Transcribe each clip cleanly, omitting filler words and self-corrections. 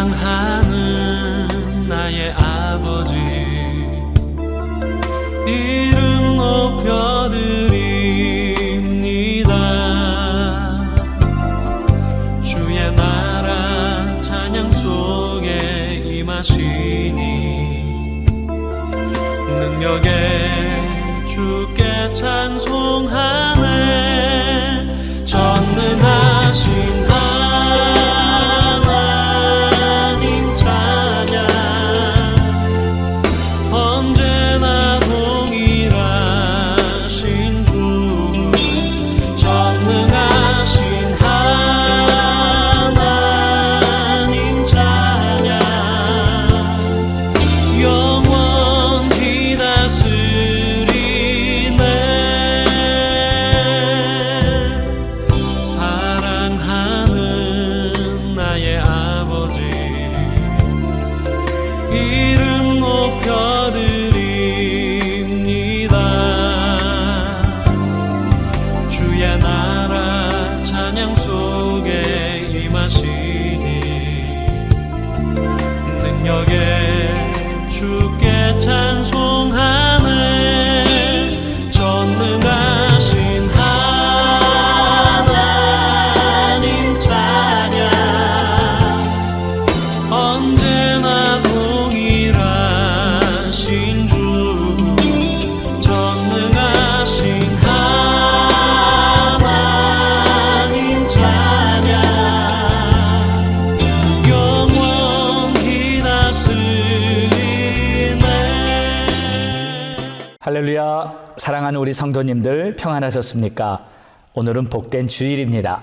사랑하는 나의 아버지, 이름 높여드립니다. 주의 나라 찬양 속에 임하시니 능력에 주께 찬송하네. 전능하신 하나님 찬양, 언제나 동일하신 주. 전능하신 하나님 찬양, 영원히 다스리네. 사랑하는 나의 아버지, 이름 높여드립니다. 주의 나라 찬양 속에 임하시니 능력에 주께 찬송하네. 전능하신 하나님 찬양, 언제나 동일하신 주. 전능하신 하나님 찬양, 영원히 다스리네. 할렐루야. 사랑하는 우리 성도님들 평안하셨습니까? 오늘은 복된 주일입니다.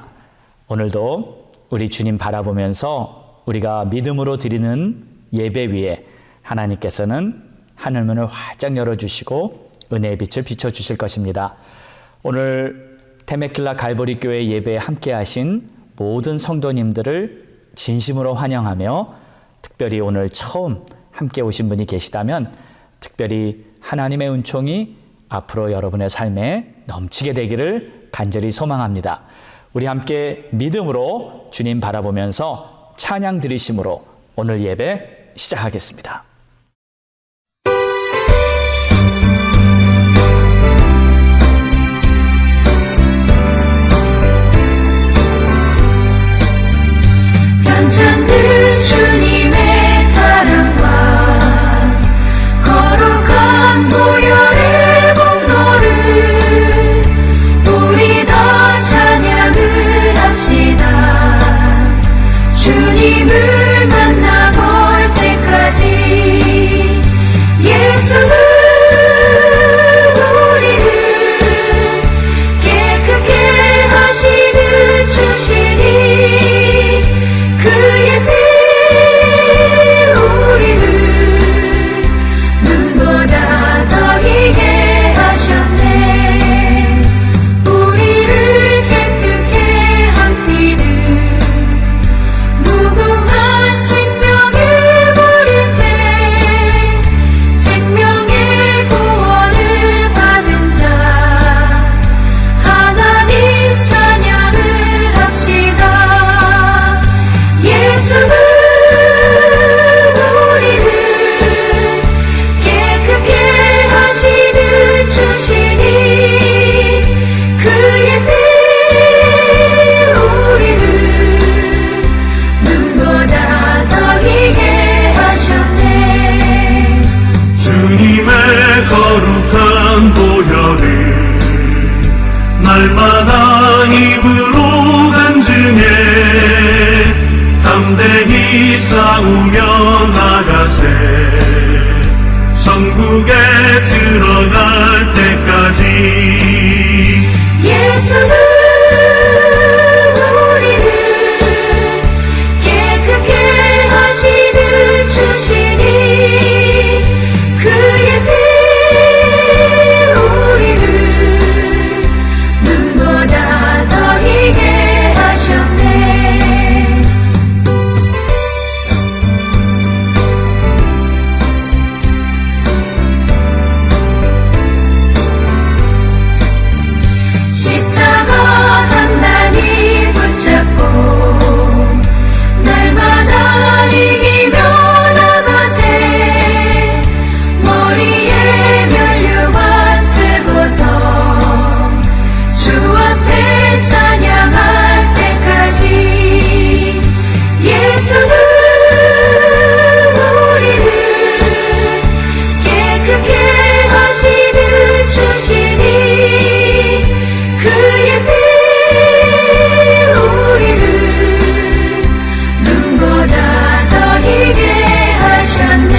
오늘도 우리 주님 바라보면서 우리가 믿음으로 드리는 예배 위에 하나님께서는 하늘문을 활짝 열어주시고 은혜의 빛을 비춰주실 것입니다. 오늘 테메킬라 갈보리 교회 예배에 함께 하신 모든 성도님들을 진심으로 환영하며, 특별히 오늘 처음 함께 오신 분이 계시다면 특별히 하나님의 은총이 앞으로 여러분의 삶에 넘치게 되기를 간절히 소망합니다. 우리 함께 믿음으로 주님 바라보면서 찬양 드리심으로 오늘 예배 시작하겠습니다. 변찮는 주님의 사랑과 거룩한 보혈의 공로를 우리 더 찬양을 합시다. 주님을 만나볼 때까지 예수는 우리를 깨끗게 하시는 주시니 그의 피 우리를 눈보다 더이게 하셨네. 우리를 깨끗게 한 피는 무궁한 생명의 보리새, 생명의 구원을 받은 자 하나님 찬양을 합시다. 예수는 우리를 깨끗게 하시는 주시니 그의 피 우리를 눈보다 더이게 하셨네. 주님의 거룩한 보혈을 날마다 입으로 간증해 담대히 싸우며 나가세. 천국에 들어갈 때까지 예수는 우리를 깨끗게 하시는 주시니 그의 피 우리를 눈보다 더이게 하셨네. 예수는 우리를 깨끗게 하시는 주시니 그의 피 우리를 눈보다 더 희게 하셨네.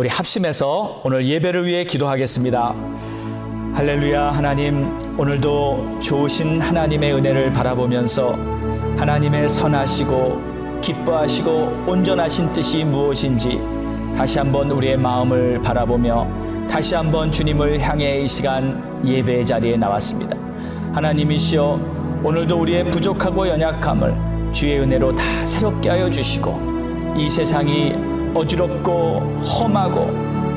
우리 합심해서 오늘 예배를 위해 기도하겠습니다. 할렐루야. 하나님, 오늘도 좋으신 하나님의 은혜를 바라보면서 하나님의 선하시고 기뻐하시고 온전하신 뜻이 무엇인지 다시 한번 우리의 마음을 바라보며 다시 한번 주님을 향해 이 시간 예배의 자리에 나왔습니다. 하나님이시여, 오늘도 우리의 부족하고 연약함을 주의 은혜로 다 새롭게 하여 주시고, 이 세상이 어지럽고 험하고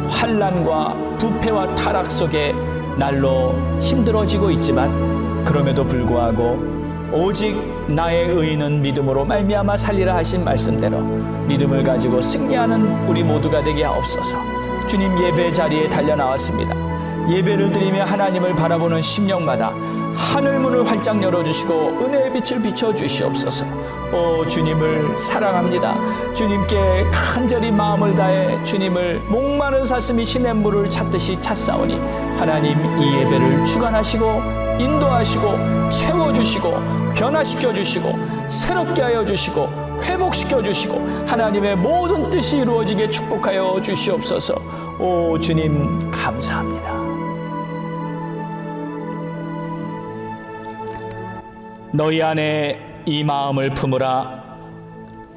환난과 부패와 타락 속에 날로 힘들어지고 있지만, 그럼에도 불구하고 오직 나의 의인은 믿음으로 말미암아 살리라 하신 말씀대로 믿음을 가지고 승리하는 우리 모두가 되게 하옵소서. 주님, 예배 자리에 달려 나왔습니다. 예배를 드리며 하나님을 바라보는 심령마다 하늘 문을 활짝 열어주시고 은혜의 빛을 비춰주시옵소서. 오, 주님을 사랑합니다. 주님께 간절히 마음을 다해 주님을 목마른 사슴이 시냇물을 찾듯이 찾사오니, 하나님 이 예배를 주관하시고 인도하시고 채워주시고 변화시켜주시고 새롭게 하여 주시고 회복시켜주시고 하나님의 모든 뜻이 이루어지게 축복하여 주시옵소서. 오, 주님 감사합니다. 너희 안에 이 마음을 품으라.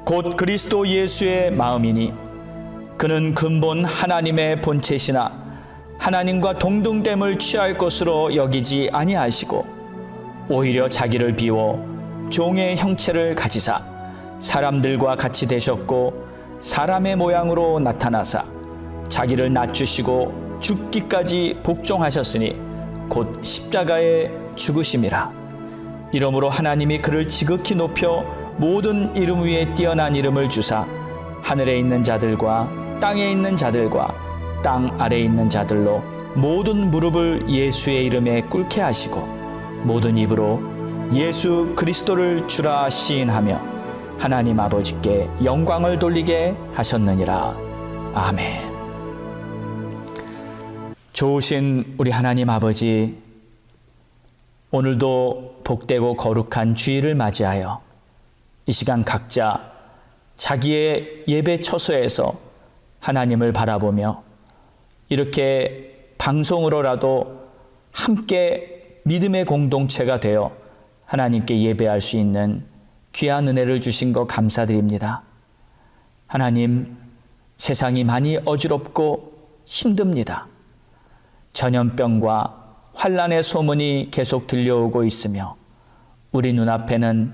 곧 그리스도 예수의 마음이니 그는 근본 하나님의 본체시나 하나님과 동등됨을 취할 것으로 여기지 아니하시고 오히려 자기를 비워 종의 형체를 가지사 사람들과 같이 되셨고 사람의 모양으로 나타나사 자기를 낮추시고 죽기까지 복종하셨으니 곧 십자가에 죽으심이라. 이러므로 하나님이 그를 지극히 높여 모든 이름 위에 뛰어난 이름을 주사 하늘에 있는 자들과 땅에 있는 자들과 땅 아래에 있는 자들로 모든 무릎을 예수의 이름에 꿇게 하시고 모든 입으로 예수 그리스도를 주라 시인하며 하나님 아버지께 영광을 돌리게 하셨느니라. 아멘. 좋으신 우리 하나님 아버지, 오늘도 복되고 거룩한 주일을 맞이하여 이 시간 각자 자기의 예배 처소에서 하나님을 바라보며 이렇게 방송으로라도 함께 믿음의 공동체가 되어 하나님께 예배할 수 있는 귀한 은혜를 주신 것 감사드립니다. 하나님, 세상이 많이 어지럽고 힘듭니다. 전염병과 환난의 소문이 계속 들려오고 있으며 우리 눈앞에는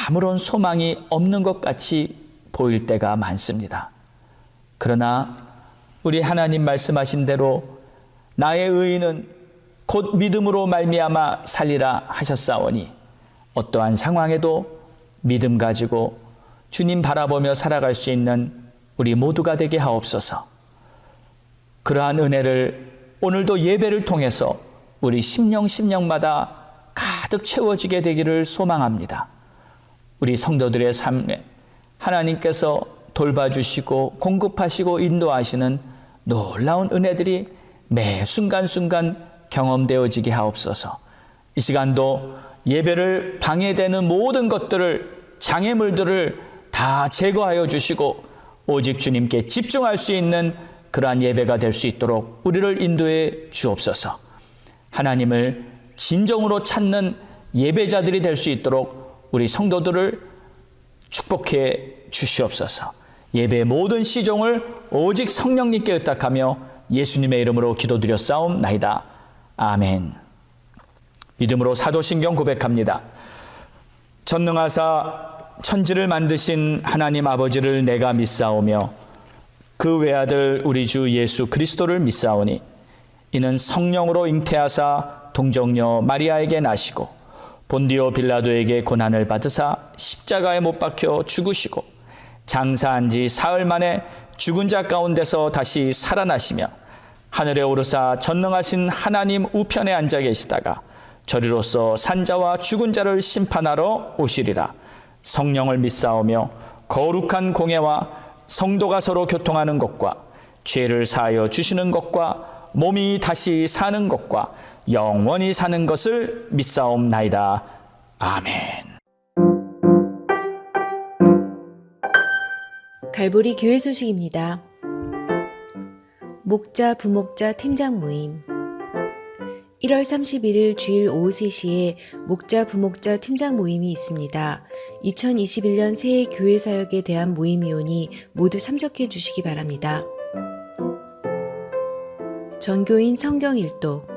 아무런 소망이 없는 것 같이 보일 때가 많습니다. 그러나 우리 하나님 말씀하신 대로 나의 의인은 곧 믿음으로 말미암아 살리라 하셨사오니 어떠한 상황에도 믿음 가지고 주님 바라보며 살아갈 수 있는 우리 모두가 되게 하옵소서. 그러한 은혜를 오늘도 예배를 통해서 우리 심령마다 가득 채워지게 되기를 소망합니다. 우리 성도들의 삶에 하나님께서 돌봐주시고 공급하시고 인도하시는 놀라운 은혜들이 매 순간순간 경험되어지게 하옵소서. 이 시간도 예배를 방해되는 모든 것들을, 장애물들을 다 제거하여 주시고 오직 주님께 집중할 수 있는 그러한 예배가 될 수 있도록 우리를 인도해 주옵소서. 하나님을 진정으로 찾는 예배자들이 될 수 있도록 우리 성도들을 축복해 주시옵소서. 예배의 모든 시종을 오직 성령님께 의탁하며 예수님의 이름으로 기도드렸사옵나이다. 아멘. 믿음으로 사도신경 고백합니다. 전능하사 천지를 만드신 하나님 아버지를 내가 믿사오며 그 외아들 우리 주 예수 그리스도를 믿사오니 이는 성령으로 잉태하사 동정녀 마리아에게 나시고 본디오 빌라도에게 고난을 받으사 십자가에 못 박혀 죽으시고 장사한 지 사흘 만에 죽은 자 가운데서 다시 살아나시며 하늘에 오르사 전능하신 하나님 우편에 앉아 계시다가 저리로서 산자와 죽은 자를 심판하러 오시리라. 성령을 믿사오며 거룩한 공예와 성도가 서로 교통하는 것과 죄를 사하여 주시는 것과 몸이 다시 사는 것과 영원히 사는 것을 믿사옵나이다. 아멘. 갈보리 교회 소식입니다. 목자, 부목자, 팀장 모임 1월 31일 주일 오후 3시에 목자, 부목자, 팀장 모임이 있습니다. 2021년 새해 교회 사역에 대한 모임이 오니 모두 참석해 주시기 바랍니다. 전교인 성경 일독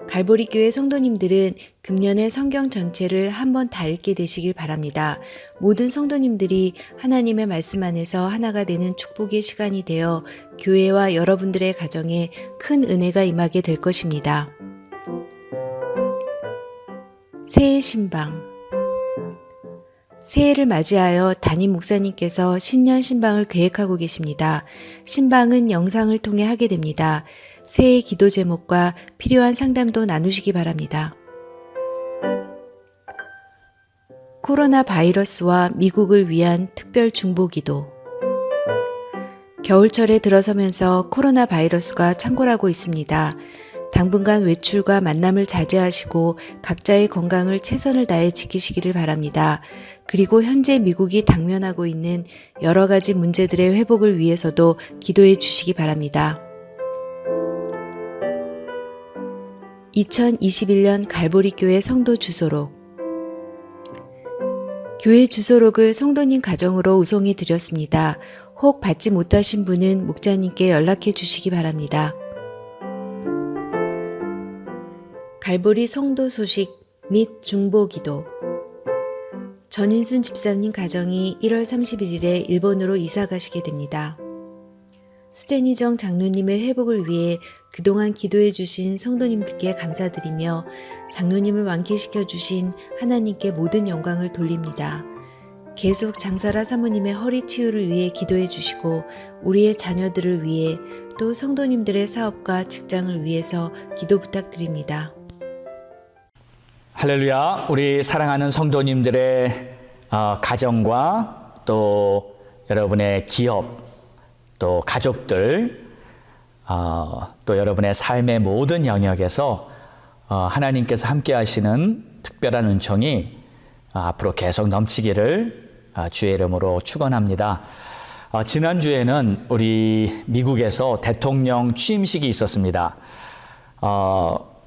갈보리교회 성도님들은 금년에 성경 전체를 한번 다 읽게 되시길 바랍니다. 모든 성도님들이 하나님의 말씀 안에서 하나가 되는 축복의 시간이 되어 교회와 여러분들의 가정에 큰 은혜가 임하게 될 것입니다. 새해 신방 새해를 맞이하여 담임 목사님께서 신년 신방을 계획하고 계십니다. 신방은 영상을 통해 하게 됩니다. 새해 기도 제목과 필요한 상담도 나누시기 바랍니다. 코로나 바이러스와 미국을 위한 특별 중보 기도 겨울철에 들어서면서 코로나 바이러스가 창궐하고 있습니다. 당분간 외출과 만남을 자제하시고 각자의 건강을 최선을 다해 지키시기를 바랍니다. 그리고 현재 미국이 당면하고 있는 여러 가지 문제들의 회복을 위해서도 기도해 주시기 바랍니다. 2021년 갈보리교회 성도 주소록 교회 주소록을 성도님 가정으로 우송해 드렸습니다. 혹 받지 못하신 분은 목자님께 연락해 주시기 바랍니다. 갈보리 성도 소식 및 중보기도 전인순 집사님 가정이 1월 31일에 일본으로 이사 가시게 됩니다. 스테니정 장로님의 회복을 위해 그동안 기도해 주신 성도님들께 감사드리며 장로님을 완쾌시켜 주신 하나님께 모든 영광을 돌립니다. 계속 장사라 사모님의 허리 치유를 위해 기도해 주시고 우리의 자녀들을 위해 또 성도님들의 사업과 직장을 위해서 기도 부탁드립니다. 할렐루야. 우리 사랑하는 성도님들의 가정과 또 여러분의 기업 또 가족들 또 여러분의 삶의 모든 영역에서 하나님께서 함께 하시는 특별한 은총이 앞으로 계속 넘치기를 주의 이름으로 축원합니다. 지난주에는 우리 미국에서 대통령 취임식이 있었습니다.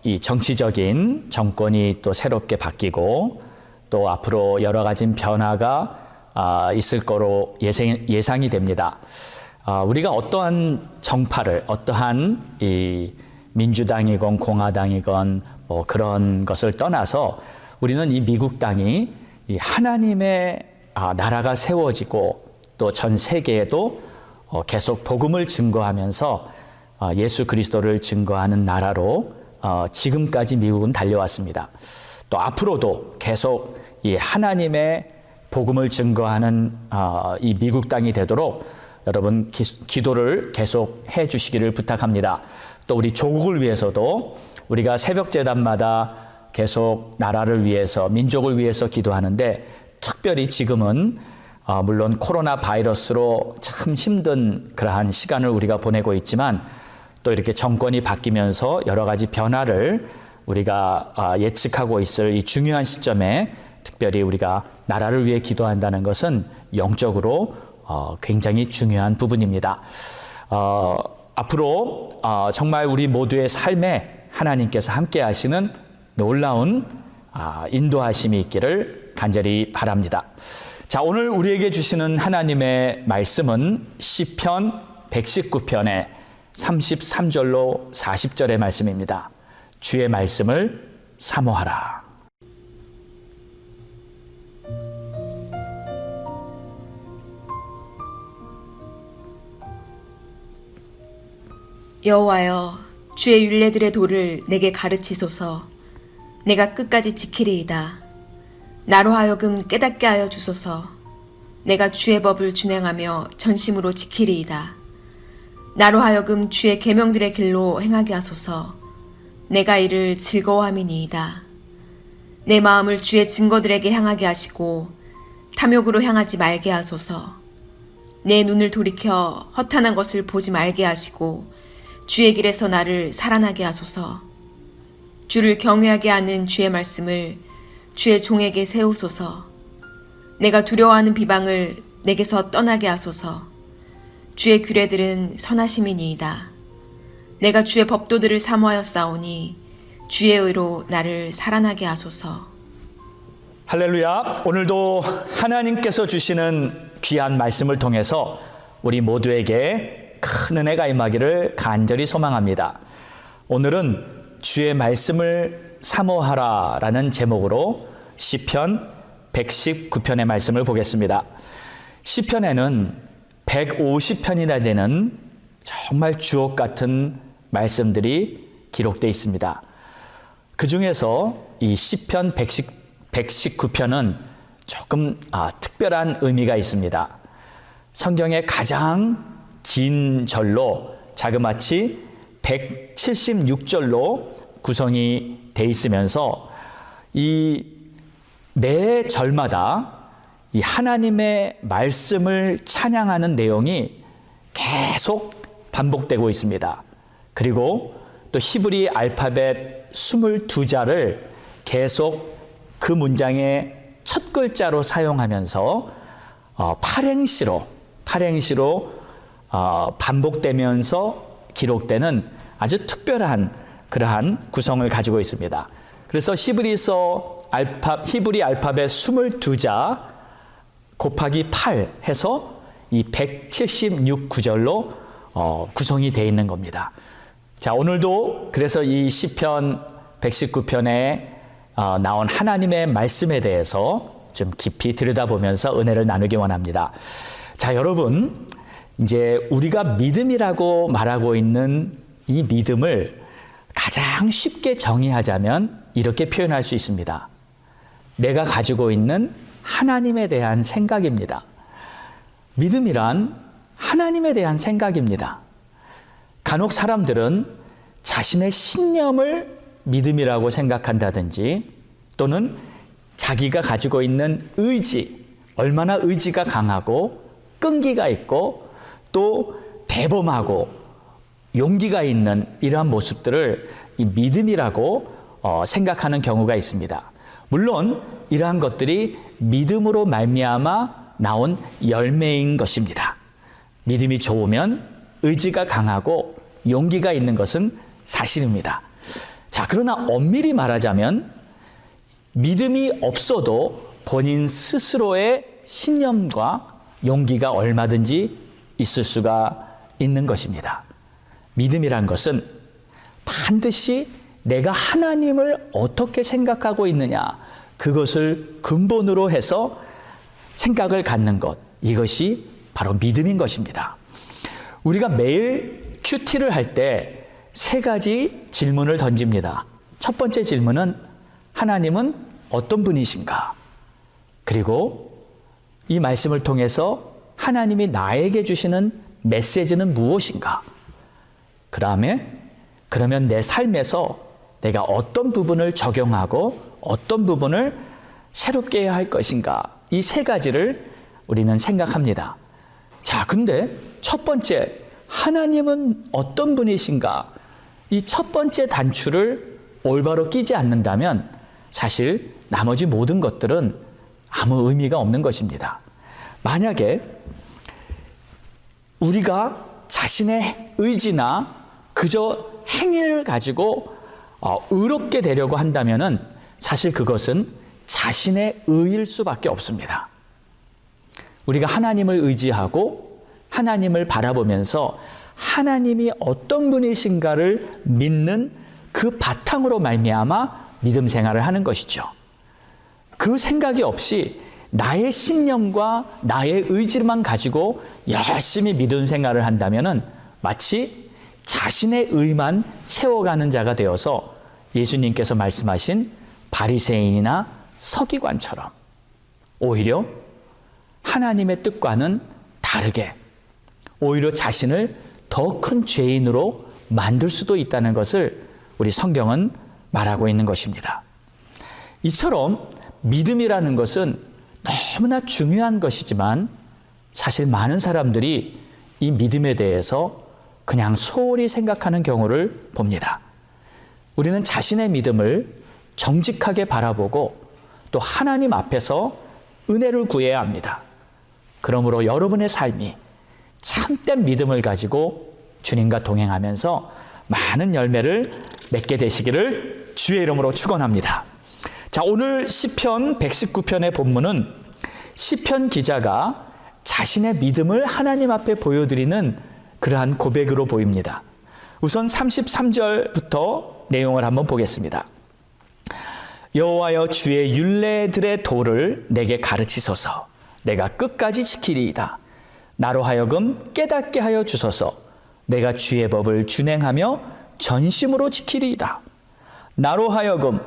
이 정치적인 정권이 또 새롭게 바뀌고 또 앞으로 여러 가지 변화가 있을 거로 예상이 됩니다. 우리가 어떠한 정파를 어떠한 이 민주당이건 공화당이건 뭐 그런 것을 떠나서 우리는 이 미국 땅이 이 하나님의 나라가 세워지고 또 전 세계에도 계속 복음을 증거하면서 예수 그리스도를 증거하는 나라로 지금까지 미국은 달려왔습니다. 또 앞으로도 계속 이 하나님의 복음을 증거하는 이 미국 땅이 되도록 여러분 기도를 계속 해 주시기를 부탁합니다. 또 우리 조국을 위해서도 우리가 새벽 제단마다 계속 나라를 위해서 민족을 위해서 기도하는데 특별히 지금은 물론 코로나 바이러스로 참 힘든 그러한 시간을 우리가 보내고 있지만 또 이렇게 정권이 바뀌면서 여러 가지 변화를 우리가 예측하고 있을 이 중요한 시점에 특별히 우리가 나라를 위해 기도한다는 것은 영적으로 굉장히 중요한 부분입니다. 앞으로 정말 우리 모두의 삶에 하나님께서 함께 하시는 놀라운 인도하심이 있기를 간절히 바랍니다. 자, 오늘 우리에게 주시는 하나님의 말씀은 시편 119편의 33절로 40절의 말씀입니다. 주의 말씀을 사모하라. 여호와여, 주의 율례들의 도를 내게 가르치소서. 내가 끝까지 지키리이다. 나로 하여금 깨닫게 하여 주소서. 내가 주의 법을 준행하며 전심으로 지키리이다. 나로 하여금 주의 계명들의 길로 행하게 하소서. 내가 이를 즐거워함이니이다. 내 마음을 주의 증거들에게 향하게 하시고 탐욕으로 향하지 말게 하소서. 내 눈을 돌이켜 허탄한 것을 보지 말게 하시고 주의 길에서 나를 살아나게 하소서. 주를 경외하게 하는 주의 말씀을 주의 종에게 세우소서. 내가 두려워하는 비방을 내게서 떠나게 하소서. 주의 규례들은 선하심이니이다. 내가 주의 법도들을 사모하여 싸우니 주의 의로 나를 살아나게 하소서. 할렐루야. 오늘도 하나님께서 주시는 귀한 말씀을 통해서 우리 모두에게 큰 은혜가 임하기를 간절히 소망합니다. 오늘은 주의 말씀을 사모하라라는 제목으로 시편 119편의 말씀을 보겠습니다. 시편에는 150편이나 되는 정말 주옥 같은 말씀들이 기록되어 있습니다. 그 중에서 이 시편 119편은 조금 특별한 의미가 있습니다. 성경의 가장 긴 절로 자그마치 176절로 구성이 되어 있으면서 이 매 절마다 이 하나님의 말씀을 찬양하는 내용이 계속 반복되고 있습니다. 그리고 또 히브리 알파벳 22자를 계속 그 문장의 첫 글자로 사용하면서 팔행시로 반복되면서 기록되는 아주 특별한 그러한 구성을 가지고 있습니다. 그래서 히브리 알파벳 22자 곱하기 8 해서 이 176구절로 구성이 되어 있는 겁니다. 자, 오늘도 그래서 이 시편 119편에 나온 하나님의 말씀에 대해서 좀 깊이 들여다보면서 은혜를 나누기 원합니다. 자, 여러분, 이제 우리가 믿음이라고 말하고 있는 이 믿음을 가장 쉽게 정의하자면 이렇게 표현할 수 있습니다. 내가 가지고 있는 하나님에 대한 생각입니다. 믿음이란 하나님에 대한 생각입니다. 간혹 사람들은 자신의 신념을 믿음이라고 생각한다든지 또는 자기가 가지고 있는 의지, 얼마나 의지가 강하고 끈기가 있고 또 대범하고 용기가 있는 이러한 모습들을 이 믿음이라고 생각하는 경우가 있습니다. 물론 이러한 것들이 믿음으로 말미암아 나온 열매인 것입니다. 믿음이 좋으면 의지가 강하고 용기가 있는 것은 사실입니다. 자, 그러나 엄밀히 말하자면 믿음이 없어도 본인 스스로의 신념과 용기가 얼마든지 있을 수가 있는 것입니다. 믿음이란 것은 반드시 내가 하나님을 어떻게 생각하고 있느냐, 그것을 근본으로 해서 생각을 갖는 것, 이것이 바로 믿음인 것입니다. 우리가 매일 큐티를 할 때 세 가지 질문을 던집니다. 첫 번째 질문은 하나님은 어떤 분이신가? 그리고 이 말씀을 통해서 하나님이 나에게 주시는 메시지는 무엇인가? 그 다음에 그러면 내 삶에서 내가 어떤 부분을 적용하고 어떤 부분을 새롭게 해야 할 것인가? 이 세 가지를 우리는 생각합니다. 자, 근데 첫 번째, 하나님은 어떤 분이신가? 이 첫 번째 단추를 올바로 끼지 않는다면 사실 나머지 모든 것들은 아무 의미가 없는 것입니다. 만약에 우리가 자신의 의지나 그저 행위를 가지고 의롭게 되려고 한다면은 사실 그것은 자신의 의일 수밖에 없습니다. 우리가 하나님을 의지하고 하나님을 바라보면서 하나님이 어떤 분이신가를 믿는 그 바탕으로 말미암아 믿음 생활을 하는 것이죠. 그 생각이 없이 나의 신념과 나의 의지만 가지고 열심히 믿음 생활을 한다면은 마치 자신의 의만 세워가는 자가 되어서 예수님께서 말씀하신 바리새인이나 서기관처럼 오히려 하나님의 뜻과는 다르게 오히려 자신을 더 큰 죄인으로 만들 수도 있다는 것을 우리 성경은 말하고 있는 것입니다. 이처럼 믿음이라는 것은 너무나 중요한 것이지만 사실 많은 사람들이 이 믿음에 대해서 그냥 소홀히 생각하는 경우를 봅니다. 우리는 자신의 믿음을 정직하게 바라보고 또 하나님 앞에서 은혜를 구해야 합니다. 그러므로 여러분의 삶이 참된 믿음을 가지고 주님과 동행하면서 많은 열매를 맺게 되시기를 주의 이름으로 축원합니다. 자, 오늘 시편 119편의 본문은 시편 기자가 자신의 믿음을 하나님 앞에 보여드리는 그러한 고백으로 보입니다. 우선 33절부터 내용을 한번 보겠습니다. 여호와여, 주의 율례들의 도를 내게 가르치소서. 내가 끝까지 지키리이다. 나로 하여금 깨닫게 하여 주소서. 내가 주의 법을 준행하며 전심으로 지키리이다. 나로 하여금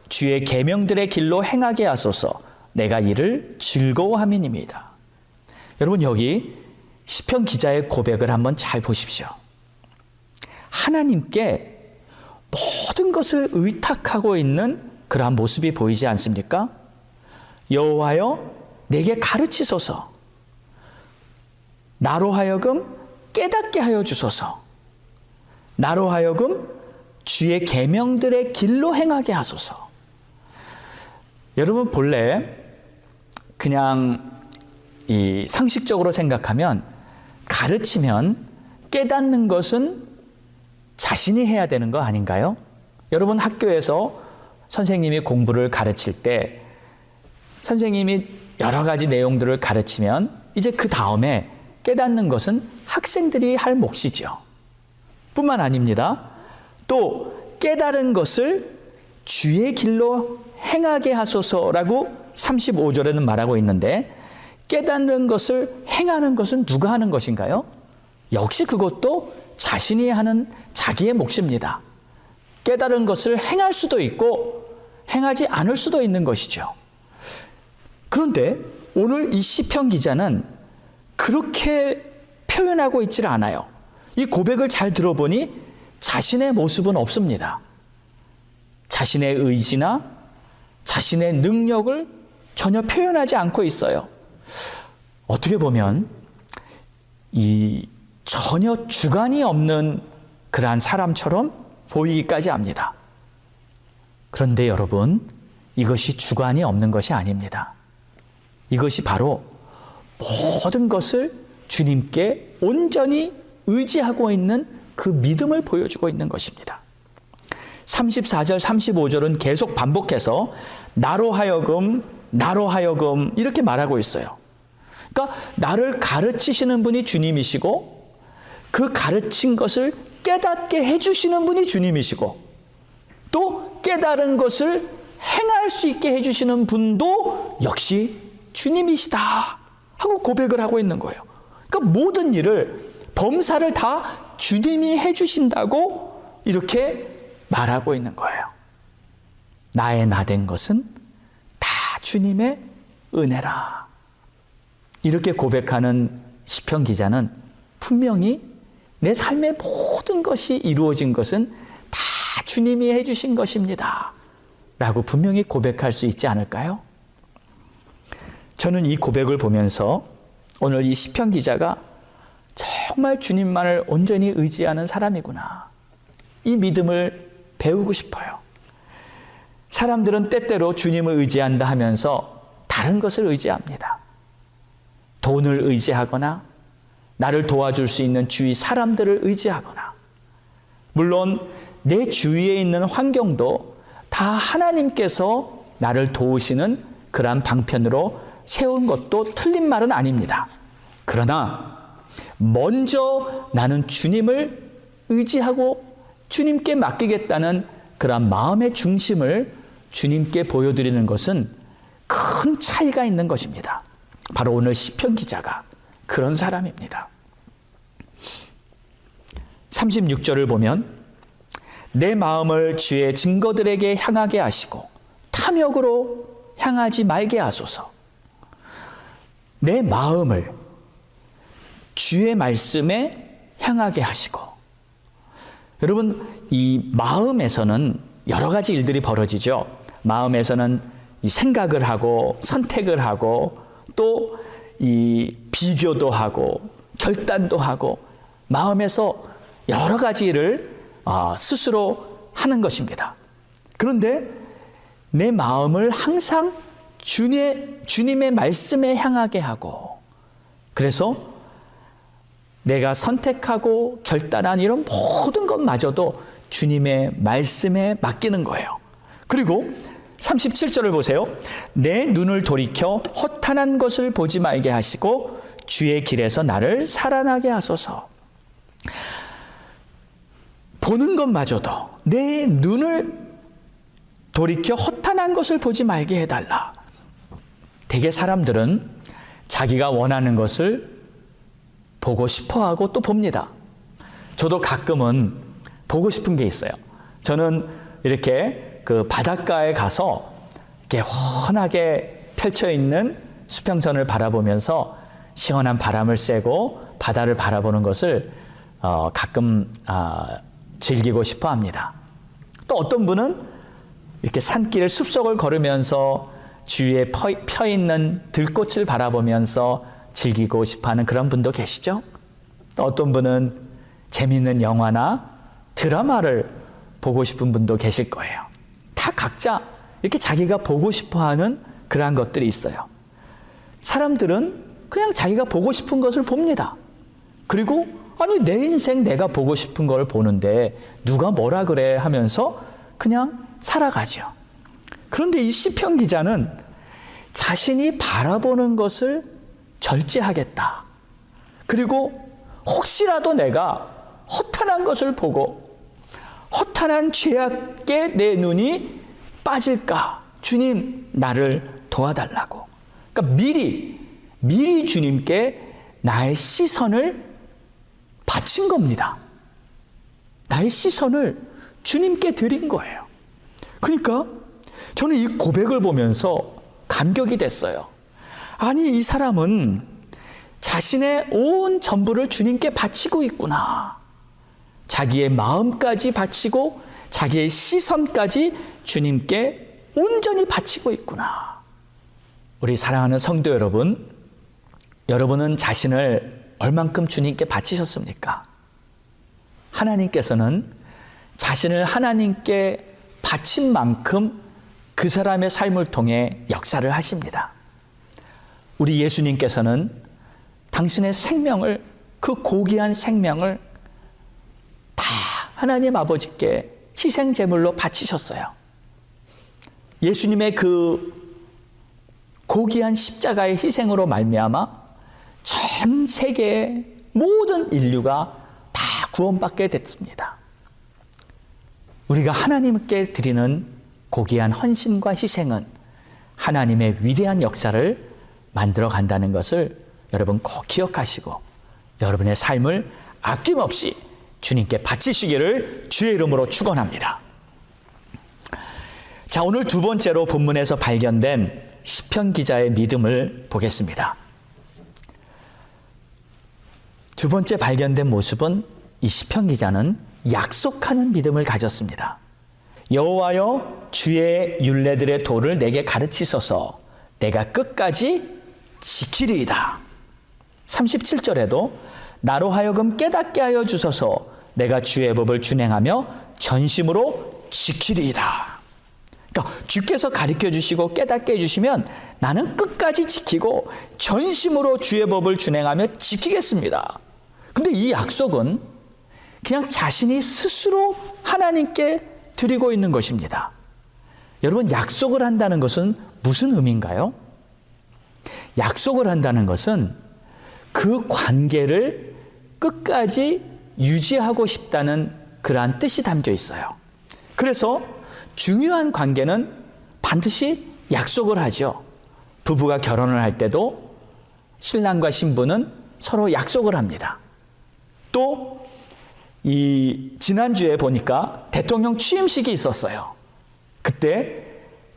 주의 계명들의 길로 행하게 하소서. 내가 이를 즐거워함이니이다. 여러분, 여기 시편 기자의 고백을 한번 잘 보십시오. 하나님께 모든 것을 의탁하고 있는 그러한 모습이 보이지 않습니까? 여호와여, 내게 가르치소서. 나로 하여금 깨닫게 하여 주소서. 나로 하여금 주의 계명들의 길로 행하게 하소서. 여러분, 본래 그냥 이 상식적으로 생각하면 가르치면 깨닫는 것은 자신이 해야 되는 거 아닌가요? 여러분, 학교에서 선생님이 공부를 가르칠 때 선생님이 여러 가지 내용들을 가르치면 이제 그 다음에 깨닫는 것은 학생들이 할 몫이죠. 뿐만 아닙니다. 또 깨달은 것을 주의 길로 행하게 하소서라고 35절에는 말하고 있는데, 깨닫는 것을 행하는 것은 누가 하는 것인가요? 역시 그것도 자신이 하는 자기의 몫입니다. 깨달은 것을 행할 수도 있고 행하지 않을 수도 있는 것이죠. 그런데 오늘 이 시편 기자는 그렇게 표현하고 있지를 않아요. 이 고백을 잘 들어보니 자신의 모습은 없습니다. 자신의 의지나 자신의 능력을 전혀 표현하지 않고 있어요. 어떻게 보면 이 전혀 주관이 없는 그러한 사람처럼 보이기까지 합니다. 그런데 여러분, 이것이 주관이 없는 것이 아닙니다. 이것이 바로 모든 것을 주님께 온전히 의지하고 있는 그 믿음을 보여주고 있는 것입니다. 34절, 35절은 계속 반복해서 나로 하여금, 나로 하여금 이렇게 말하고 있어요. 그러니까 나를 가르치시는 분이 주님이시고 그 가르친 것을 깨닫게 해주시는 분이 주님이시고 또 깨달은 것을 행할 수 있게 해주시는 분도 역시 주님이시다 하고 고백을 하고 있는 거예요. 그러니까 모든 일을, 범사를 다 주님이 해주신다고 이렇게 말하고 있는 거예요. 나의 나된 것은 다 주님의 은혜라. 이렇게 고백하는 시편 기자는 분명히 내 삶의 모든 것이 이루어진 것은 다 주님이 해주신 것입니다 라고 분명히 고백할 수 있지 않을까요? 저는 이 고백을 보면서 오늘 이 시편 기자가 정말 주님만을 온전히 의지하는 사람이구나, 이 믿음을 배우고 싶어요. 사람들은 때때로 주님을 의지한다 하면서 다른 것을 의지합니다. 돈을 의지하거나 나를 도와줄 수 있는 주위 사람들을 의지하거나, 물론 내 주위에 있는 환경도 다 하나님께서 나를 도우시는 그러한 방편으로 세운 것도 틀린 말은 아닙니다. 그러나 먼저 나는 주님을 의지하고 주님께 맡기겠다는 그러한 마음의 중심을 주님께 보여드리는 것은 큰 차이가 있는 것입니다. 바로 오늘 시편 기자가 그런 사람입니다. 36절을 보면 내 마음을 주의 증거들에게 향하게 하시고 탐욕으로 향하지 말게 하소서. 내 마음을 주의 말씀에 향하게 하시고, 여러분, 이 마음에서는 여러 가지 일들이 벌어지죠. 마음에서는 이 생각을 하고 선택을 하고 또 이 비교도 하고 결단도 하고 마음에서 여러 가지 일을 스스로 하는 것입니다. 그런데 내 마음을 항상 주님의 말씀에 향하게 하고, 그래서 내가 선택하고 결단한 이런 모든 것마저도 주님의 말씀에 맡기는 거예요. 그리고 37절을 보세요. 내 눈을 돌이켜 허탄한 것을 보지 말게 하시고 주의 길에서 나를 살아나게 하소서. 보는 것마저도 내 눈을 돌이켜 허탄한 것을 보지 말게 해달라. 대개 사람들은 자기가 원하는 것을 보고 싶어하고 또 봅니다. 저도 가끔은 보고 싶은 게 있어요. 저는 이렇게 그 바닷가에 가서 이렇게 환하게 펼쳐 있는 수평선을 바라보면서 시원한 바람을 쐬고 바다를 바라보는 것을 가끔 즐기고 싶어 합니다. 또 어떤 분은 이렇게 산길 숲속을 걸으면서 주위에 펴 있는 들꽃을 바라보면서 즐기고 싶어하는 그런 분도 계시죠. 또 어떤 분은 재미있는 영화나 드라마를 보고 싶은 분도 계실 거예요. 다 각자 이렇게 자기가 보고 싶어하는 그러한 것들이 있어요. 사람들은 그냥 자기가 보고 싶은 것을 봅니다. 그리고 아니 내 인생 내가 보고 싶은 걸 보는데 누가 뭐라 그래 하면서 그냥 살아가죠. 그런데 이 시편 기자는 자신이 바라보는 것을 절제하겠다. 그리고 혹시라도 내가 허탄한 것을 보고 허탄한 죄악에 내 눈이 빠질까? 주님 나를 도와달라고. 그러니까 미리 주님께 나의 시선을 바친 겁니다. 나의 시선을 주님께 드린 거예요. 그러니까 저는 이 고백을 보면서 감격이 됐어요. 아니 이 사람은 자신의 온 전부를 주님께 바치고 있구나. 자기의 마음까지 바치고 자기의 시선까지 주님께 온전히 바치고 있구나. 우리 사랑하는 성도 여러분, 여러분은 자신을 얼만큼 주님께 바치셨습니까? 하나님께서는 자신을 하나님께 바친 만큼 그 사람의 삶을 통해 역사를 하십니다. 우리 예수님께서는 당신의 생명을, 그 고귀한 생명을 다 하나님 아버지께 희생 제물로 바치셨어요. 예수님의 그 고귀한 십자가의 희생으로 말미암아 전 세계의 모든 인류가 다 구원받게 됐습니다. 우리가 하나님께 드리는 고귀한 헌신과 희생은 하나님의 위대한 역사를 만들어 간다는 것을 여러분 꼭 기억하시고 여러분의 삶을 아낌없이 주님께 바치시기를 주의 이름으로 축원합니다. 자, 오늘 두 번째로 본문에서 발견된 시편 기자의 믿음을 보겠습니다. 두 번째 발견된 모습은 이 시편 기자는 약속하는 믿음을 가졌습니다. 여호와여 주의 율례들의 도를 내게 가르치소서 내가 끝까지 지키리이다. 37절에도 나로 하여금 깨닫게 하여 주소서 내가 주의 법을 준행하며 전심으로 지키리이다. 그러니까 주께서 가르쳐 주시고 깨닫게 해주시면 나는 끝까지 지키고 전심으로 주의 법을 준행하며 지키겠습니다. 근데 이 약속은 그냥 자신이 스스로 하나님께 드리고 있는 것입니다. 여러분, 약속을 한다는 것은 무슨 의미인가요? 약속을 한다는 것은 그 관계를 끝까지 유지하고 싶다는 그러한 뜻이 담겨 있어요. 그래서 중요한 관계는 반드시 약속을 하죠. 부부가 결혼을 할 때도 신랑과 신부는 서로 약속을 합니다. 또 이 지난주에 보니까 대통령 취임식이 있었어요. 그때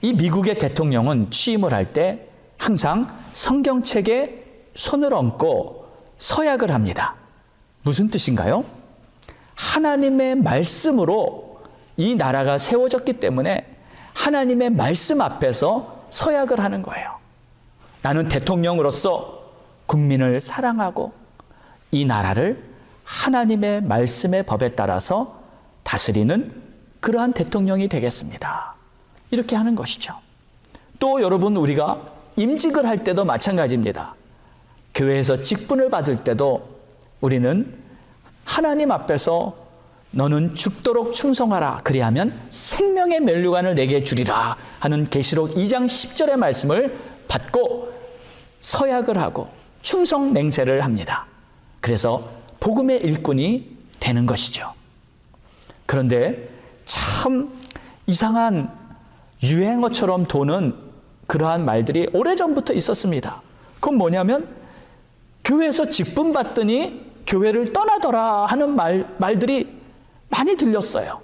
이 미국의 대통령은 취임을 할 때 항상 성경책에 손을 얹고 서약을 합니다. 무슨 뜻인가요? 하나님의 말씀으로 이 나라가 세워졌기 때문에 하나님의 말씀 앞에서 서약을 하는 거예요. 나는 대통령으로서 국민을 사랑하고 이 나라를 하나님의 말씀의 법에 따라서 다스리는 그러한 대통령이 되겠습니다. 이렇게 하는 것이죠. 또 여러분, 우리가 임직을 할 때도 마찬가지입니다. 교회에서 직분을 받을 때도 우리는 하나님 앞에서 너는 죽도록 충성하라, 그리하면 생명의 면류관을 내게 주리라 하는 계시록 2장 10절의 말씀을 받고 서약을 하고 충성 맹세를 합니다. 그래서 복음의 일꾼이 되는 것이죠. 그런데 참 이상한 유행어처럼 도는 그러한 말들이 오래전부터 있었습니다. 그건 뭐냐면 교회에서 직분 받더니 교회를 떠나더라 하는 말들이 많이 들렸어요.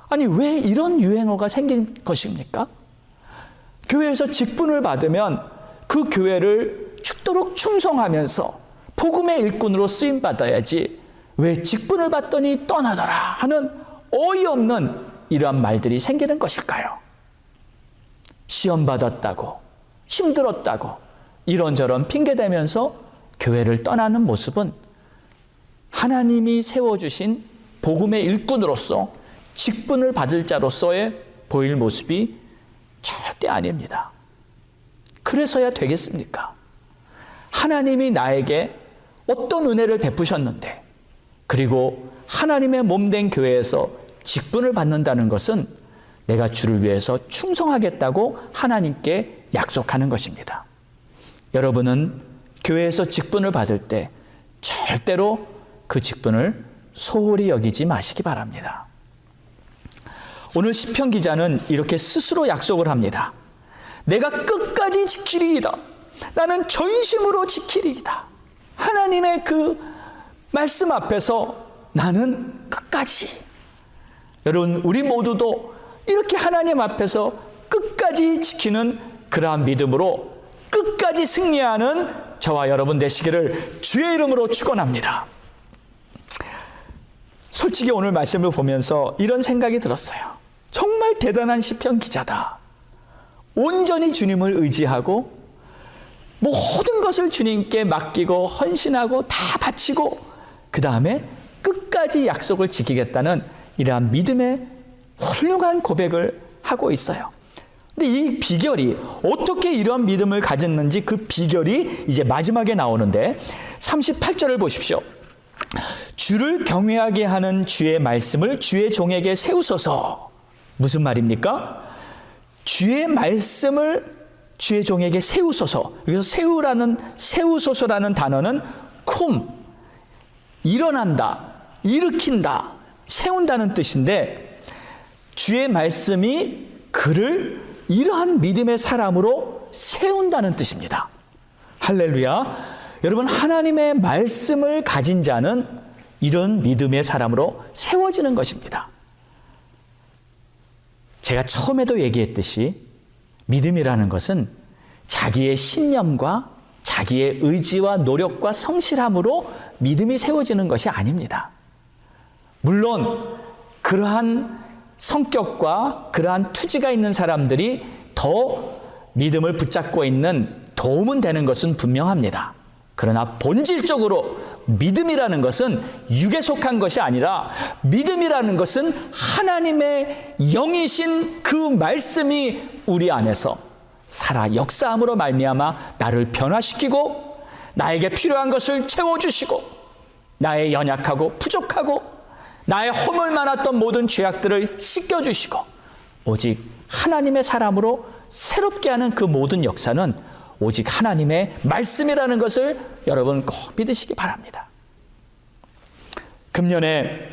아니, 왜 이런 유행어가 생긴 것입니까? 교회에서 직분을 받으면 그 교회를 죽도록 충성하면서 복음의 일꾼으로 쓰임받아야지 왜 직분을 받더니 떠나더라 하는 어이없는 이러한 말들이 생기는 것일까요? 시험 받았다고, 힘들었다고 이런저런 핑계대면서 교회를 떠나는 모습은 하나님이 세워주신 복음의 일꾼으로서 직분을 받을 자로서의 보일 모습이 절대 아닙니다. 그래서야 되겠습니까? 하나님이 나에게 어떤 은혜를 베푸셨는데, 그리고 하나님의 몸된 교회에서 직분을 받는다는 것은 내가 주를 위해서 충성하겠다고 하나님께 약속하는 것입니다. 여러분은 교회에서 직분을 받을 때 절대로 그 직분을 소홀히 여기지 마시기 바랍니다. 오늘 시편 기자는 이렇게 스스로 약속을 합니다. 내가 끝까지 지키리이다. 나는 전심으로 지키리이다. 하나님의 그 말씀 앞에서 나는 끝까지. 여러분, 우리 모두도 이렇게 하나님 앞에서 끝까지 지키는 그러한 믿음으로 끝까지 승리하는 저와 여러분 되시기를 주의 이름으로 축원합니다. 솔직히 오늘 말씀을 보면서 이런 생각이 들었어요. 정말 대단한 시편 기자다. 온전히 주님을 의지하고 모든 것을 주님께 맡기고 헌신하고 다 바치고 그 다음에 끝까지 약속을 지키겠다는 이러한 믿음의 훌륭한 고백을 하고 있어요. 근데 이 비결이 어떻게 이러한 믿음을 가졌는지 그 비결이 이제 마지막에 나오는데 38절을 보십시오. 주를 경외하게 하는 주의 말씀을 주의 종에게 세우소서. 무슨 말입니까? 주의 말씀을 주의 종에게 세우소서. 여기서 세우소서라는 단어는 쿰, 일어난다, 일으킨다, 세운다는 뜻인데, 주의 말씀이 그를 이러한 믿음의 사람으로 세운다는 뜻입니다. 할렐루야. 여러분, 하나님의 말씀을 가진 자는 이런 믿음의 사람으로 세워지는 것입니다. 제가 처음에도 얘기했듯이 믿음이라는 것은 자기의 신념과 자기의 의지와 노력과 성실함으로 믿음이 세워지는 것이 아닙니다. 물론 그러한 성격과 그러한 투지가 있는 사람들이 더 믿음을 붙잡고 있는 도움은 되는 것은 분명합니다. 그러나 본질적으로 믿음이라는 것은 육에 속한 것이 아니라 믿음이라는 것은 하나님의 영이신 그 말씀이 우리 안에서 살아 역사함으로 말미암아 나를 변화시키고 나에게 필요한 것을 채워주시고 나의 연약하고 부족하고 나의 허물 많았던 모든 죄악들을 씻겨주시고 오직 하나님의 사람으로 새롭게 하는 그 모든 역사는 오직 하나님의 말씀이라는 것을 여러분 꼭 믿으시기 바랍니다. 금년에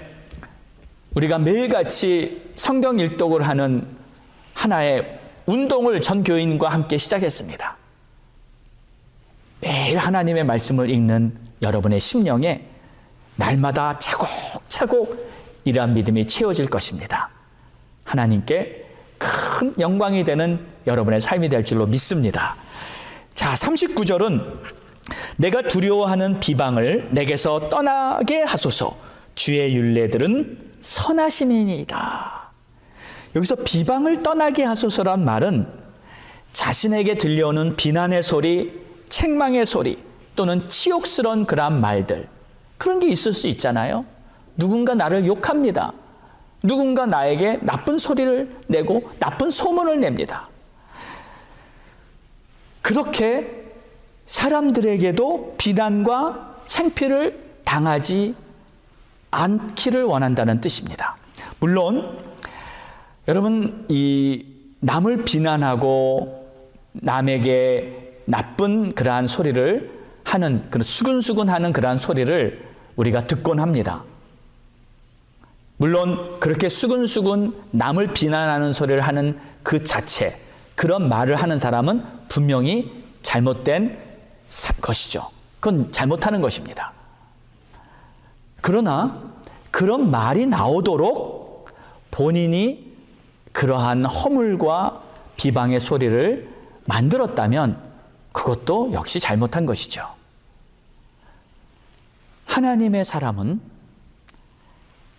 우리가 매일같이 성경 일독을 하는 하나의 운동을 전 교인과 함께 시작했습니다. 매일 하나님의 말씀을 읽는 여러분의 심령에 날마다 차곡차곡 이러한 믿음이 채워질 것입니다. 하나님께 큰 영광이 되는 여러분의 삶이 될 줄로 믿습니다. 자, 39절은 내가 두려워하는 비방을 내게서 떠나게 하소서. 주의 율례들은 선하심이니이다. 여기서 비방을 떠나게 하소서란 말은 자신에게 들려오는 비난의 소리, 책망의 소리 또는 치욕스러운 그러한 말들, 그런 게 있을 수 있잖아요. 누군가 나를 욕합니다. 누군가 나에게 나쁜 소리를 내고 나쁜 소문을 냅니다. 그렇게 사람들에게도 비난과 창피를 당하지 않기를 원한다는 뜻입니다. 물론 여러분, 이 남을 비난하고 남에게 나쁜 그러한 소리를 하는, 그런 수근수근하는 그러한 소리를 우리가 듣곤 합니다. 물론 그렇게 수근수근 남을 비난하는 소리를 하는 그 자체, 그런 말을 하는 사람은 분명히 잘못된 것이죠. 그건 잘못하는 것입니다. 그러나 그런 말이 나오도록 본인이 그러한 허물과 비방의 소리를 만들었다면 그것도 역시 잘못한 것이죠. 하나님의 사람은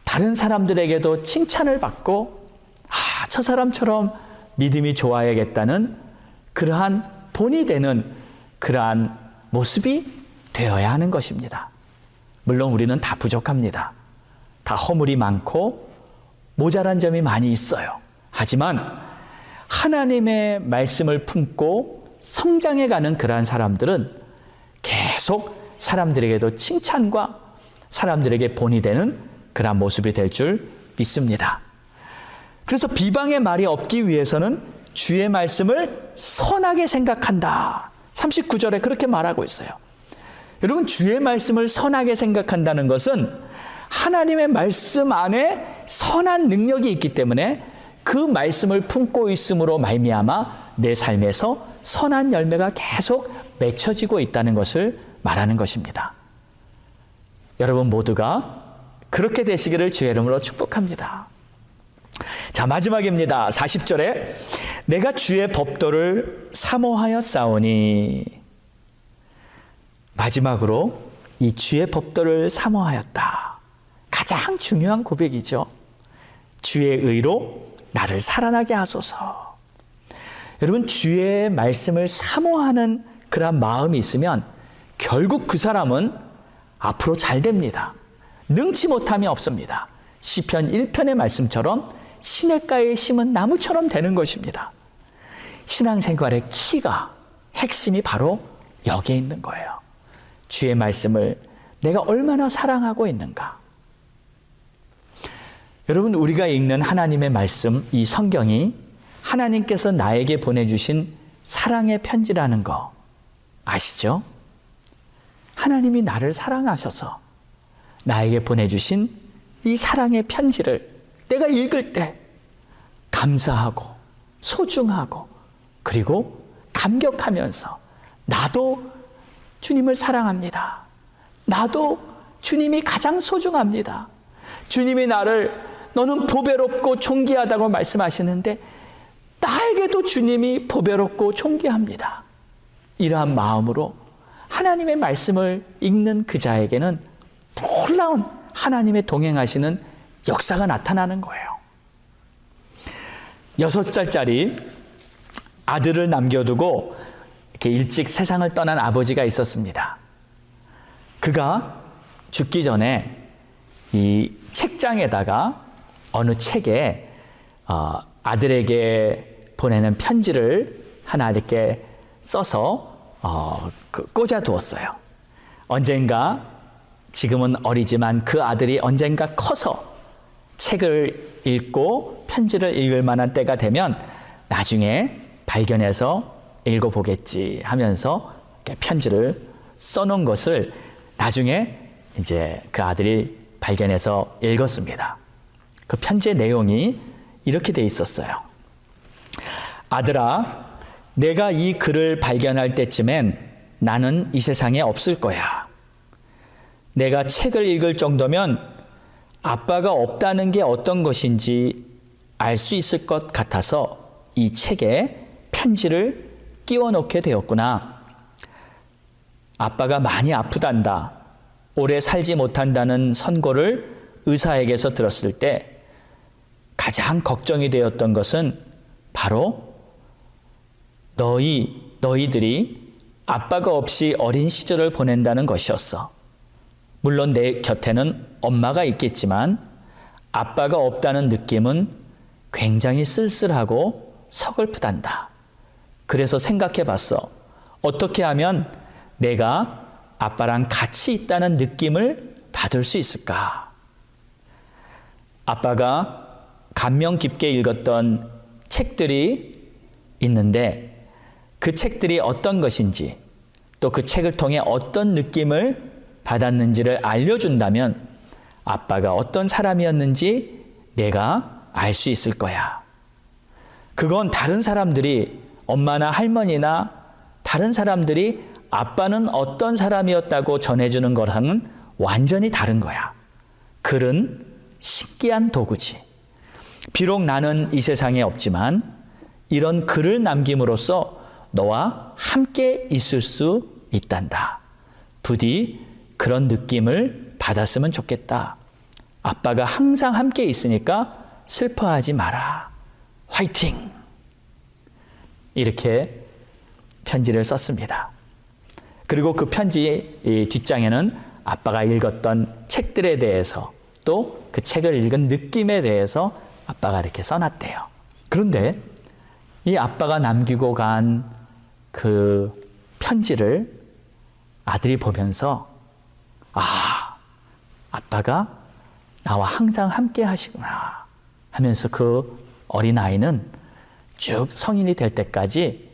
다른 사람들에게도 칭찬을 받고 저 사람처럼 믿음이 좋아야겠다는 그러한 본이 되는 그러한 모습이 되어야 하는 것입니다. 물론 우리는 다 부족합니다. 다 허물이 많고 모자란 점이 많이 있어요. 하지만 하나님의 말씀을 품고 성장해가는 그러한 사람들은 계속 사람들에게도 칭찬과 사람들에게 본이 되는 그러한 모습이 될 줄 믿습니다. 그래서 비방의 말이 없기 위해서는 주의 말씀을 선하게 생각한다. 39절에 그렇게 말하고 있어요. 여러분, 주의 말씀을 선하게 생각한다는 것은 하나님의 말씀 안에 선한 능력이 있기 때문에 그 말씀을 품고 있음으로 말미암아 내 삶에서 선한 열매가 계속 맺혀지고 있다는 것을 말하는 것입니다. 여러분 모두가 그렇게 되시기를 주의 이름으로 축복합니다. 자, 마지막입니다. 40절에 내가 주의 법도를 사모하였사오니, 마지막으로 이 주의 법도를 사모하였다. 가장 중요한 고백이죠. 주의 의로 나를 살아나게 하소서. 여러분, 주의 말씀을 사모하는 그런 마음이 있으면 결국 그 사람은 앞으로 잘 됩니다. 능치 못함이 없습니다. 시편 1편의 말씀처럼 시냇가에 심은 나무처럼 되는 것입니다. 신앙생활의 키가, 핵심이 바로 여기에 있는 거예요. 주의 말씀을 내가 얼마나 사랑하고 있는가. 여러분, 우리가 읽는 하나님의 말씀, 이 성경이 하나님께서 나에게 보내주신 사랑의 편지라는 거 아시죠? 하나님이 나를 사랑하셔서 나에게 보내주신 이 사랑의 편지를 내가 읽을 때 감사하고 소중하고 그리고 감격하면서 나도 주님을 사랑합니다. 나도 주님이 가장 소중합니다. 주님이 나를 너는 보배롭고 존귀하다고 말씀하시는데 나에게도 주님이 보배롭고 존귀합니다. 이러한 마음으로 하나님의 말씀을 읽는 그 자에게는 놀라운 하나님의 동행하시는 역사가 나타나는 거예요. 6살짜리 아들을 남겨두고 이렇게 일찍 세상을 떠난 아버지가 있었습니다. 그가 죽기 전에 이 책장에다가 어느 책에 아들에게 보내는 편지를 하나 이렇게 써서 꽂아 두었어요. 언젠가, 지금은 어리지만 그 아들이 언젠가 커서 책을 읽고 편지를 읽을 만한 때가 되면 나중에 발견해서 읽어보겠지 하면서 편지를 써놓은 것을 나중에 이제 그 아들이 발견해서 읽었습니다. 그 편지의 내용이 이렇게 돼 있었어요. 아들아, 내가 이 글을 발견할 때쯤엔 나는 이 세상에 없을 거야. 내가 책을 읽을 정도면 아빠가 없다는 게 어떤 것인지 알 수 있을 것 같아서 이 책에 편지를 끼워 넣게 되었구나. 아빠가 많이 아프단다. 오래 살지 못한다는 선고를 의사에게서 들었을 때 가장 걱정이 되었던 것은 바로 너희들이 아빠가 없이 어린 시절을 보낸다는 것이었어. 물론 내 곁에는 엄마가 있겠지만 아빠가 없다는 느낌은 굉장히 쓸쓸하고 서글프단다. 그래서 생각해 봤어. 어떻게 하면 내가 아빠랑 같이 있다는 느낌을 받을 수 있을까? 아빠가 감명 깊게 읽었던 책들이 있는데 그 책들이 어떤 것인지 또 그 책을 통해 어떤 느낌을 받았는지를 알려준다면 아빠가 어떤 사람이었는지 내가 알 수 있을 거야. 그건 다른 사람들이 엄마나 할머니나 다른 사람들이 아빠는 어떤 사람이었다고 전해주는 거랑은 완전히 다른 거야. 글은 신기한 도구지. 비록 나는 이 세상에 없지만 이런 글을 남김으로써 너와 함께 있을 수 있단다. 부디 그런 느낌을 받았으면 좋겠다. 아빠가 항상 함께 있으니까 슬퍼하지 마라. 화이팅! 이렇게 편지를 썼습니다. 그리고 그 편지 뒷장에는 아빠가 읽었던 책들에 대해서 또 그 책을 읽은 느낌에 대해서 아빠가 이렇게 써놨대요. 그런데 이 아빠가 남기고 간 그 편지를 아들이 보면서 아빠가 나와 항상 함께 하시구나 하면서 그 어린아이는 쭉 성인이 될 때까지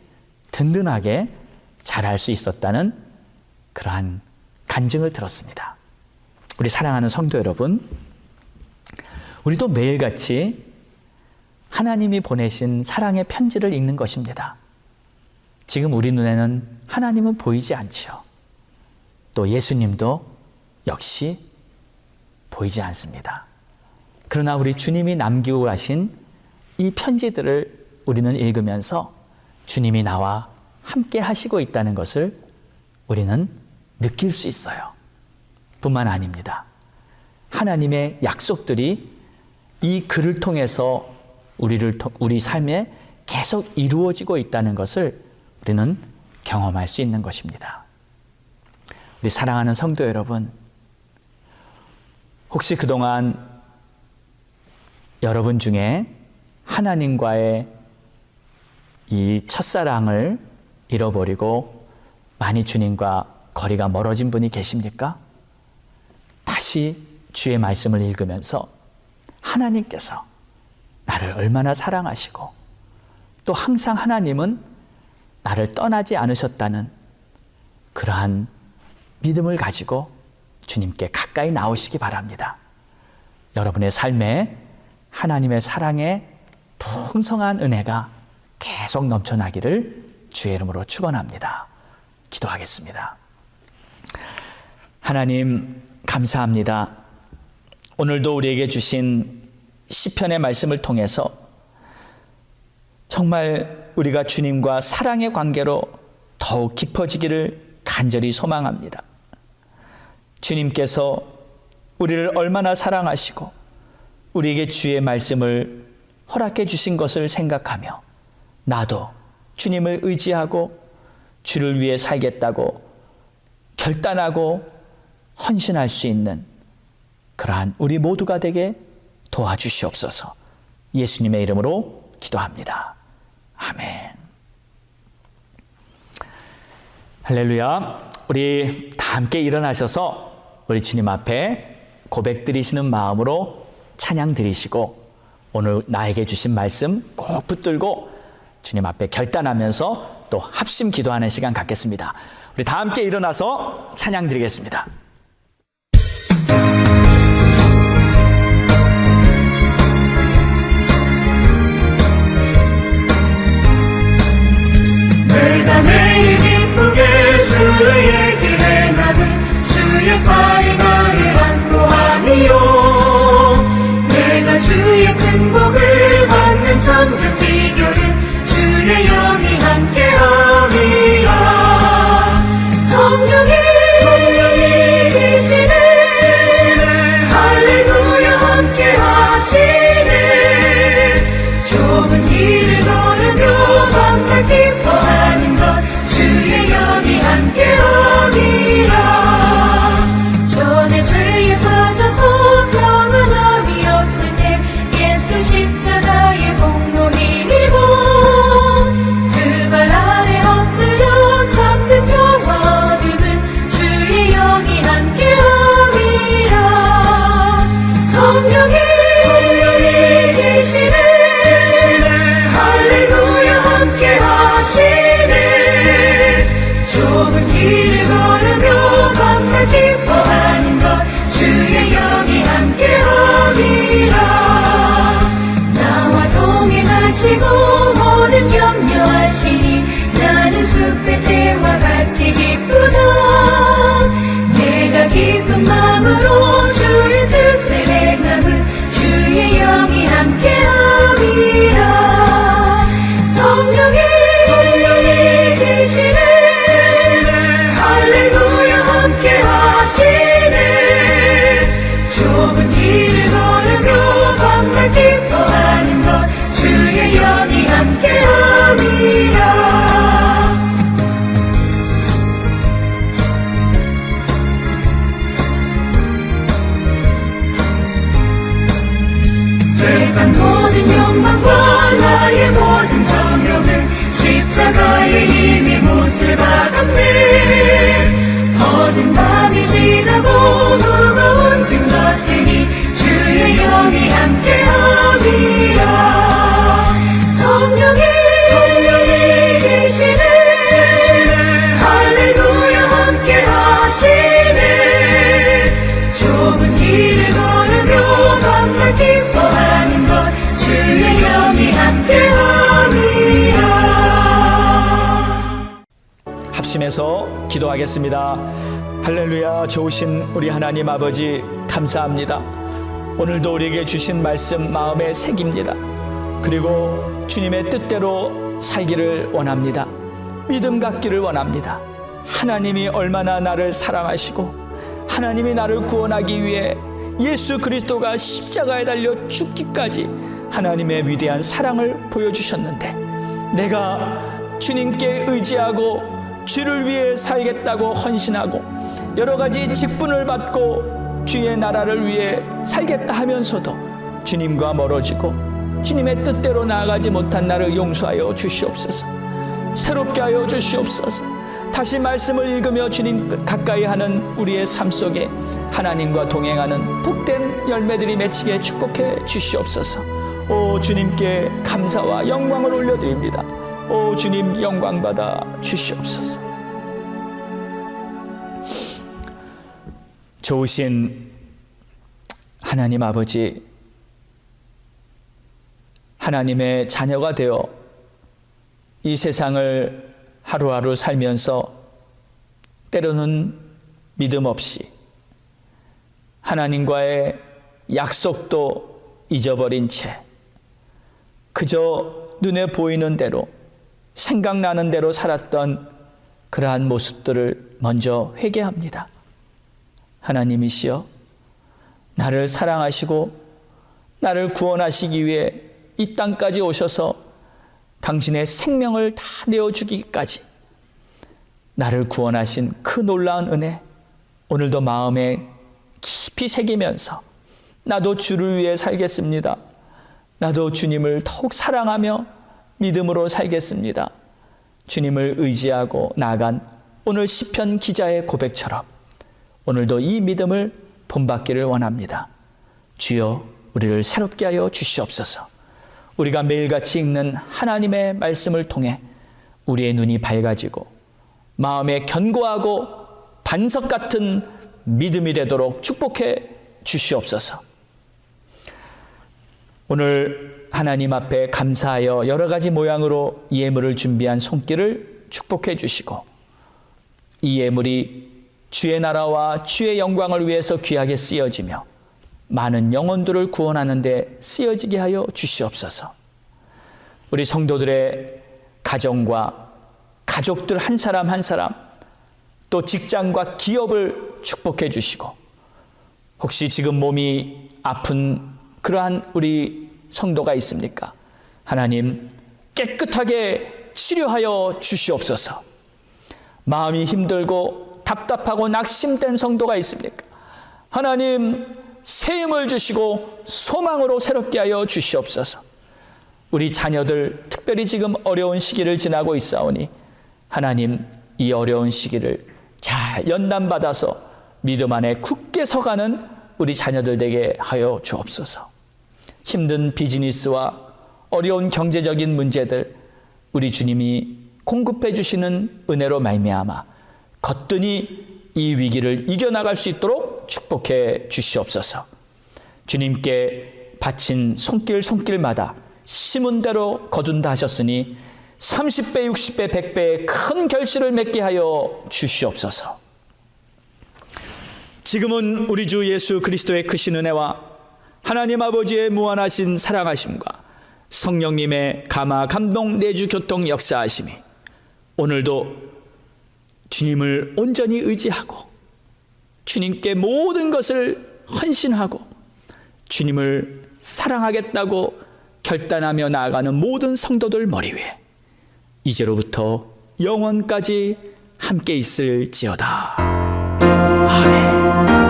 든든하게 자랄 수 있었다는 그러한 간증을 들었습니다. 우리 사랑하는 성도 여러분, 우리도 매일같이 하나님이 보내신 사랑의 편지를 읽는 것입니다. 지금 우리 눈에는 하나님은 보이지 않지요. 또 예수님도 역시 보이지 않습니다. 그러나 우리 주님이 남기고 가신 이 편지들을 우리는 읽으면서 주님이 나와 함께 하시고 있다는 것을 우리는 느낄 수 있어요. 뿐만 아닙니다. 하나님의 약속들이 이 글을 통해서 우리 삶에 계속 이루어지고 있다는 것을 우리는 경험할 수 있는 것입니다. 우리 사랑하는 성도 여러분, 혹시 그동안 여러분 중에 하나님과의 이 첫사랑을 잃어버리고 많이 주님과 거리가 멀어진 분이 계십니까? 다시 주의 말씀을 읽으면서 하나님께서 나를 얼마나 사랑하시고 또 항상 하나님은 나를 떠나지 않으셨다는 그러한 믿음을 가지고 주님께 가까이 나오시기 바랍니다. 여러분의 삶에 하나님의 사랑의 풍성한 은혜가 계속 넘쳐나기를 주의 이름으로 축원합니다. 기도하겠습니다. 하나님 감사합니다. 오늘도 우리에게 주신 시편의 말씀을 통해서 정말 우리가 주님과 사랑의 관계로 더욱 깊어지기를 간절히 소망합니다. 주님께서 우리를 얼마나 사랑하시고 우리에게 주의 말씀을 허락해 주신 것을 생각하며 나도 주님을 의지하고 주를 위해 살겠다고 결단하고 헌신할 수 있는 그러한 우리 모두가 되게 도와주시옵소서. 예수님의 이름으로 기도합니다. 아멘. 할렐루야. 우리 다 함께 일어나셔서 우리 주님 앞에 고백 드리시는 마음으로 찬양 드리시고 오늘 나에게 주신 말씀 꼭 붙들고 주님 앞에 결단하면서 또 합심 기도하는 시간 갖겠습니다. 우리 다 함께 일어나서 찬양 드리겠습니다. 내가 매일 기쁘게 주의 길에 나는 주의 팔이 나를 안보하니요 내가 주의 큰 복을 받는 참된 비결은 주의 영이 함께함이라 성령이 계시네 할렐루야 함께하시네 좁은 길을 걸으며 밤낮 기뻐하는 것 주의 영이 함께함이라 전에 죄에 빠져서 평안함이 없을 때 예수 십자가의 공로히 좁은 길을 걸으며 밤낮 기뻐하는 것 주의 영이 함께함이라. 나와 동행하시고 모든 염려하시니 나는 숲의 새와 같이 기쁘다. 내가 기쁜 마음으로 주의 뜻을 행함은 주의 영이 함께함이라. 성령이 계시네. 할렐루야 함께하시네. 좁은 길을 걸으며 밤낮 기뻐하는 것 주의 영이 함께함이라. 세상 모든 욕망과 나의 모든 정욕은 십자가의 힘이 못을 받았네. 어두운 밤이 지나고 무거운 짐 거스니 주의 영이 함께함이라. 성령이 계시네. 할렐루야 함께하시네. 좁은 길을 걸으며 밤낮 기뻐하는 것 주의 영이 함께함이라. 합심해서 기도하겠습니다. 할렐루야. 좋으신 우리 하나님 아버지 감사합니다. 오늘도 우리에게 주신 말씀 마음에 새깁니다. 그리고 주님의 뜻대로 살기를 원합니다. 믿음 갖기를 원합니다. 하나님이 얼마나 나를 사랑하시고 하나님이 나를 구원하기 위해 예수 그리스도가 십자가에 달려 죽기까지 하나님의 위대한 사랑을 보여주셨는데 내가 주님께 의지하고 주를 위해 살겠다고 헌신하고 여러 가지 직분을 받고 주의 나라를 위해 살겠다 하면서도 주님과 멀어지고 주님의 뜻대로 나아가지 못한 나를 용서하여 주시옵소서. 새롭게 하여 주시옵소서. 다시 말씀을 읽으며 주님 가까이 하는 우리의 삶 속에 하나님과 동행하는 복된 열매들이 맺히게 축복해 주시옵소서. 오 주님께 감사와 영광을 올려드립니다. 오 주님 영광 받아 주시옵소서. 좋으신 하나님 아버지, 하나님의 자녀가 되어 이 세상을 하루하루 살면서 때로는 믿음 없이 하나님과의 약속도 잊어버린 채 그저 눈에 보이는 대로 생각나는 대로 살았던 그러한 모습들을 먼저 회개합니다. 하나님이시여, 나를 사랑하시고 나를 구원하시기 위해 이 땅까지 오셔서 당신의 생명을 다 내어주기까지 나를 구원하신 그 놀라운 은혜 오늘도 마음에 깊이 새기면서 나도 주를 위해 살겠습니다. 나도 주님을 더욱 사랑하며 믿음으로 살겠습니다. 주님을 의지하고 나아간 오늘 시편 기자의 고백처럼 오늘도 이 믿음을 본받기를 원합니다. 주여, 우리를 새롭게 하여 주시옵소서. 우리가 매일같이 읽는 하나님의 말씀을 통해 우리의 눈이 밝아지고 마음에 견고하고 반석 같은 믿음이 되도록 축복해 주시옵소서. 오늘 하나님 앞에 감사하여 여러 가지 모양으로 예물을 준비한 손길을 축복해 주시고 이 예물이 주의 나라와 주의 영광을 위해서 귀하게 쓰여지며 많은 영혼들을 구원하는 데 쓰여지게 하여 주시옵소서. 우리 성도들의 가정과 가족들 한 사람 한 사람, 또 직장과 기업을 축복해 주시고 혹시 지금 몸이 아픈 그러한 우리 성도가 있습니까? 하나님 깨끗하게 치료하여 주시옵소서. 마음이 힘들고 답답하고 낙심된 성도가 있습니까? 하나님 새 힘을 주시고 소망으로 새롭게 하여 주시옵소서. 우리 자녀들 특별히 지금 어려운 시기를 지나고 있사오니 하나님 이 어려운 시기를 잘 연단받아서 믿음 안에 굳게 서가는 우리 자녀들 되게 하여 주옵소서. 힘든 비즈니스와 어려운 경제적인 문제들 우리 주님이 공급해 주시는 은혜로 말미암아 거뜬히 이 위기를 이겨나갈 수 있도록 축복해 주시옵소서. 주님께 바친 손길마다 심은 대로 거둔다 하셨으니 30배, 60배, 100배의 큰 결실을 맺게 하여 주시옵소서. 지금은 우리 주 예수 그리스도의 크신 은혜와 하나님 아버지의 무한하신 사랑하심과 성령님의 감화 감동 내주 교통 역사하심이 오늘도 주님을 온전히 의지하고 주님께 모든 것을 헌신하고 주님을 사랑하겠다고 결단하며 나아가는 모든 성도들 머리 위에 이제로부터 영원까지 함께 있을지어다. 아멘.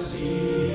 see.